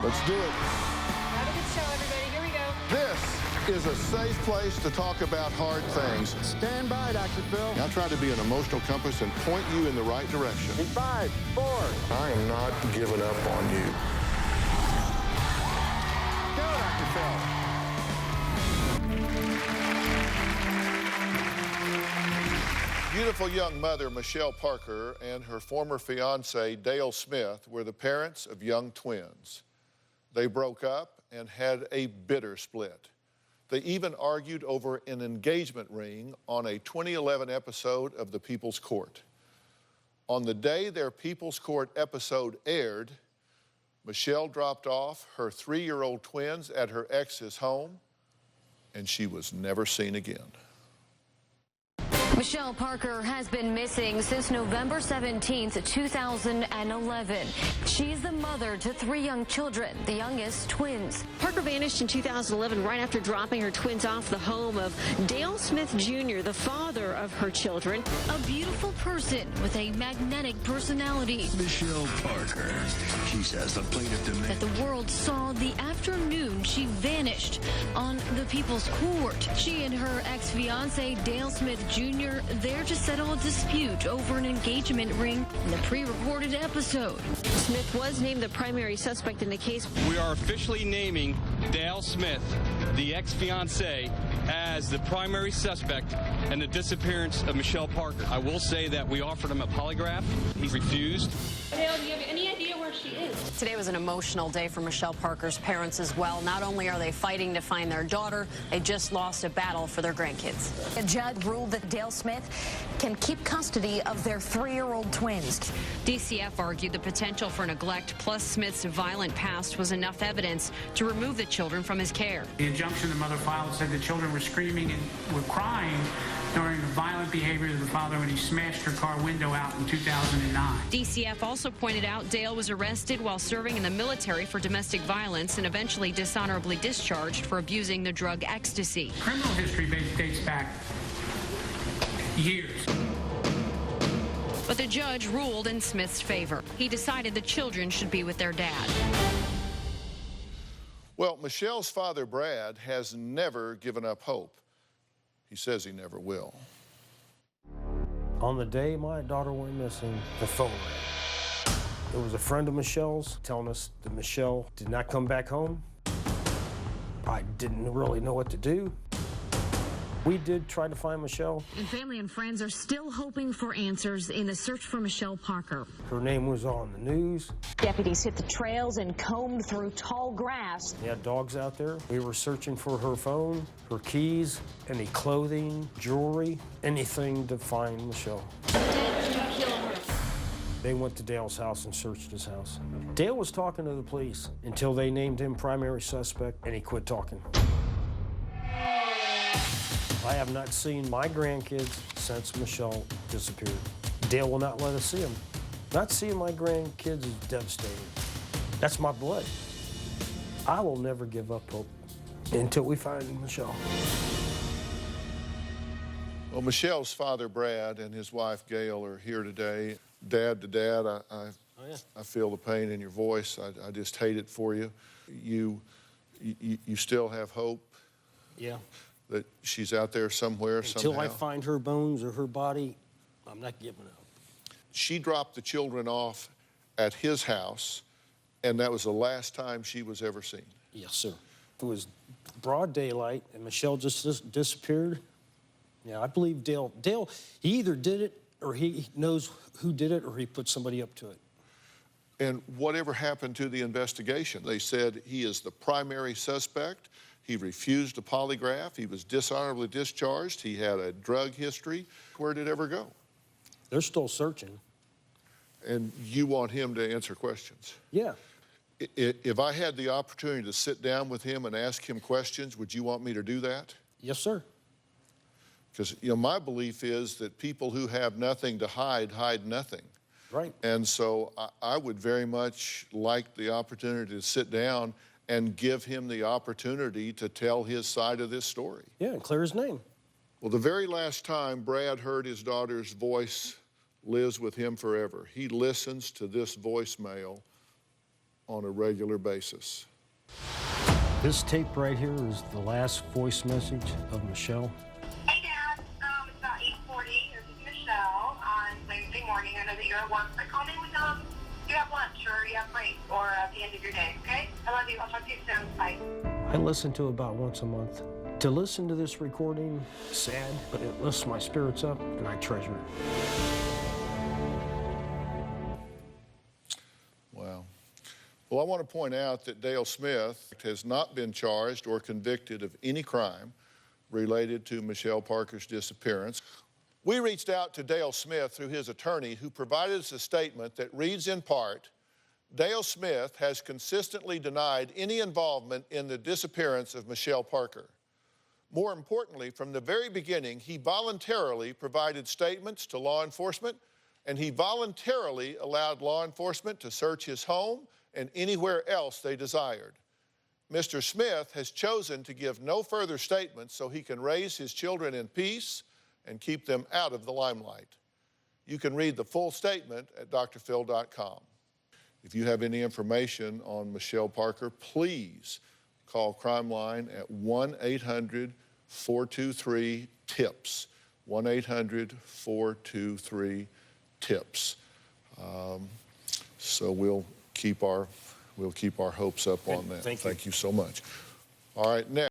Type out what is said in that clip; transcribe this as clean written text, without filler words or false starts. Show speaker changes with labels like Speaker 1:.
Speaker 1: Let's do it.
Speaker 2: Have a good show, everybody. Here we go.
Speaker 1: This is a safe place to talk about hard things.
Speaker 3: Stand by, Dr. Phil.
Speaker 1: I try to be an emotional compass and point you in the right direction.
Speaker 3: In 5, 4.
Speaker 1: I am not giving up on you.
Speaker 3: Go, Dr. Phil.
Speaker 1: Beautiful young mother, Michelle Parker, and her former fiance, Dale Smith, were the parents of young twins. They broke up and had a bitter split. They even argued over an engagement ring on a 2011 episode of The People's Court. On the day their People's Court episode aired, Michelle dropped off her 3-year-old twins at her ex's home, and she was never seen again.
Speaker 4: Michelle Parker has been missing since November 17th, 2011. She's the mother to 3 young children, the youngest twins.
Speaker 5: Parker vanished in 2011 right after dropping her twins off the home of Dale Smith Jr., the father of her children.
Speaker 4: A beautiful person with a magnetic personality.
Speaker 6: Michelle Parker. She says the plaintiff
Speaker 4: That the world saw the afternoon she vanished on the People's Court. She and her ex-fiance, Dale Smith Jr., there to settle a dispute over an engagement ring in the pre-recorded episode.
Speaker 5: Smith was named the primary suspect in the case.
Speaker 7: We are officially naming Dale Smith, the ex-fiancé, as the primary suspect in the disappearance of Michelle Parker. I will say that we offered him a polygraph. He refused.
Speaker 2: Dale, do you have any idea where she is?
Speaker 8: Today was an emotional day for Michelle Parker's parents as well. Not only are they fighting to find their daughter, they just lost a battle for their grandkids.
Speaker 9: A judge ruled that Dale Smith can keep custody of their 3-year-old twins.
Speaker 8: DCF argued the potential for neglect plus Smith's violent past was enough evidence to remove the children from his care.
Speaker 10: The injunction the mother filed said the children were screaming and were crying during the violent behavior of the father when he smashed her car window out in 2009.
Speaker 8: DCF also pointed out Dale was arrested while serving in the military for domestic violence and eventually dishonorably discharged for abusing the drug ecstasy.
Speaker 10: Criminal history dates back years.
Speaker 8: But the judge ruled in Smith's favor. He decided the children should be with their dad.
Speaker 1: Well, Michelle's father, Brad, has never given up hope. He says he never will.
Speaker 11: On the day my daughter went missing, the phone rang. It was a friend of Michelle's telling us that Michelle did not come back home. I didn't really know what to do. We did try to find Michelle.
Speaker 4: And family and friends are still hoping for answers in the search for Michelle Parker.
Speaker 11: Her name was on the news.
Speaker 9: Deputies hit the trails and combed through tall grass.
Speaker 11: We had dogs out there. We were searching for her phone, her keys, any clothing, jewelry, anything to find Michelle.
Speaker 2: Did you kill her?
Speaker 11: They went to Dale's house and searched his house. Dale was talking to the police until they named him primary suspect, and he quit talking. I have not seen my grandkids since Michelle disappeared. Dale will not let us see them. Not seeing my grandkids is devastating. That's my blood. I will never give up hope until we find Michelle.
Speaker 1: Well, Michelle's father, Brad, and his wife, Gail, are here today. Dad to dad, I feel the pain in your voice. I just hate it for you. You still have hope?
Speaker 11: Yeah.
Speaker 1: That she's out there somewhere, somehow?
Speaker 11: Until I find her bones or her body, I'm not giving up.
Speaker 1: She dropped the children off at his house, and that was the last time she was ever seen.
Speaker 11: Yes, sir. It was broad daylight, and Michelle just disappeared. Yeah, I believe Dale, he either did it, or he knows who did it, or he put somebody up to it.
Speaker 1: And whatever happened to the investigation? They said he is the primary suspect. He refused a polygraph. He was dishonorably discharged. He had a drug history. Where did it ever go?
Speaker 11: They're still searching.
Speaker 1: And you want him to answer questions?
Speaker 11: Yeah.
Speaker 1: If I had the opportunity to sit down with him and ask him questions, would you want me to do that?
Speaker 11: Yes, sir.
Speaker 1: Because, you know, my belief is that people who have nothing to hide, hide nothing.
Speaker 11: Right.
Speaker 1: And so I would very much like the opportunity to sit down and give him the opportunity to tell his side of this story.
Speaker 11: Yeah, and clear his name.
Speaker 1: Well, the very last time Brad heard his daughter's voice lives with him forever. He listens to this voicemail on a regular basis.
Speaker 11: This tape right here is the last voice message of Michelle.
Speaker 12: Hey, Dad. It's about 8:40. This is Michelle on Wednesday morning. I know that you're at work, but call me when you have lunch or you have break or at the end of your day, okay? I love you. I'll talk to you soon. Bye.
Speaker 11: I listen to it about once a month. To listen to this recording, sad, but it lifts my spirits up, and I treasure it.
Speaker 1: Wow. Well, I want to point out that Dale Smith has not been charged or convicted of any crime related to Michelle Parker's disappearance. We reached out to Dale Smith through his attorney, who provided us a statement that reads in part, Dale Smith has consistently denied any involvement in the disappearance of Michelle Parker. More importantly, from the very beginning, he voluntarily provided statements to law enforcement, and he voluntarily allowed law enforcement to search his home and anywhere else they desired. Mr. Smith has chosen to give no further statements so he can raise his children in peace and keep them out of the limelight. You can read the full statement at drphil.com. If you have any information on Michelle Parker, please call Crime Line at 1-800-423-TIPS, 1-800-423-TIPS. So we'll keep our hopes up on that.
Speaker 11: Thank you.
Speaker 1: Thank you so much. All right, next.